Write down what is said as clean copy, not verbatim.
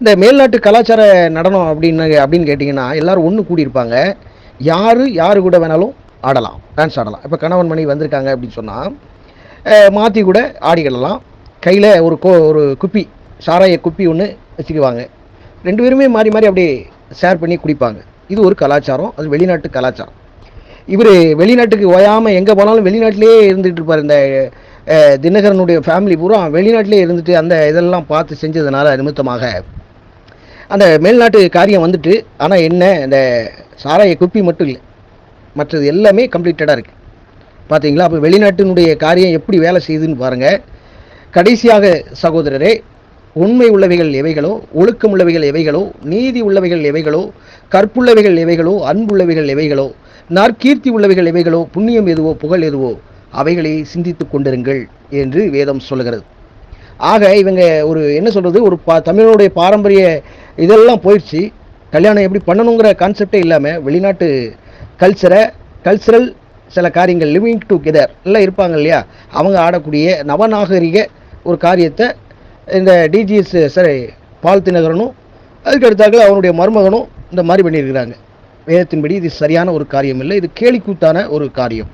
இந்த மேல்நாட்டு கலாச்சார நடனம் அப்படின்னு கேட்டிங்கன்னா எல்லாரும் ஒன்று கூடியிருப்பாங்க. யார் கூட வேணாலும் ஆடலாம், டான்ஸ் ஆடலாம். இப்போ கணவன் மனைவி வந்திருக்காங்க அப்படின்னு சொன்னால் மாற்றி கூட ஆடிக்கிடலாம். கையில் ஒரு குப்பி, சாராய குப்பி ஒன்று வச்சுக்குவாங்க. 2 பேருமே மாறி மாறி அப்படியே ஷேர் பண்ணி குடிப்பாங்க. இது ஒரு கலாச்சாரம், அது வெளிநாட்டு கலாச்சாரம். இவர் வெளிநாட்டுக்கு ஓயாமல் எங்கே போனாலும் வெளிநாட்டிலே இருந்துகிட்டு இருப்பார். இந்த தினகரனுடைய ஃபேமிலி பூரா வெளிநாட்டிலே இருந்துட்டு அந்த இதெல்லாம் பார்த்து செஞ்சதுனால நிமித்தமாக அந்த மேல்நாட்டு காரியம் வந்துட்டு. ஆனால் என்ன, இந்த சாராய குப்பி மட்டும் இல்லை, மற்றது எல்லாமே கம்ப்ளீட்டடாக இருக்குது. பார்த்தீங்களா? அப்போ வெளிநாட்டினுடைய காரியம் எப்படி வேலை செய்யுதுன்னு பாருங்கள். கடைசியாக சகோதரரே, உண்மை உள்ளவைகள் எவைகளோ, ஒழுக்கம் உள்ளவைகள் எவைகளோ, நீதி உள்ளவைகள் எவைகளோ, கற்புள்ளவைகள் எவைகளோ, அன்புள்ளவைகள் எவைகளோ, நற்கீர்த்தி உள்ளவைகள் எவைகளோ, புண்ணியம் எதுவோ, புகழ் எதுவோ, அவைகளை சிந்தித்து கொண்டிருங்கள் என்று வேதம் சொல்லுகிறது. ஆக இவங்க ஒரு என்ன சொல்கிறது, ஒரு தமிழனுடைய பாரம்பரிய இதெல்லாம் போயிடுச்சு. கல்யாணம் எப்படி பண்ணணுங்கிற கான்செப்டே இல்லாமல் வெளிநாட்டு கல்ச்சரல் சில காரியங்கள், லிவிங் டுகெதர் எல்லாம் இருப்பாங்க இல்லையா, அவங்க ஆடக்கூடிய நவநாகரிக ஒரு காரியத்தை இந்த டிஜிஎஸ் சரி பால் தினகரனும் அதுக்கு அடுத்தாக்க அவனுடைய மருமகனும் இந்த மாதிரி பண்ணியிருக்கிறாங்க. வேதத்தின்படி இது சரியான ஒரு காரியம் இல்லை, இது கேலிக்கூத்தான ஒரு காரியம்.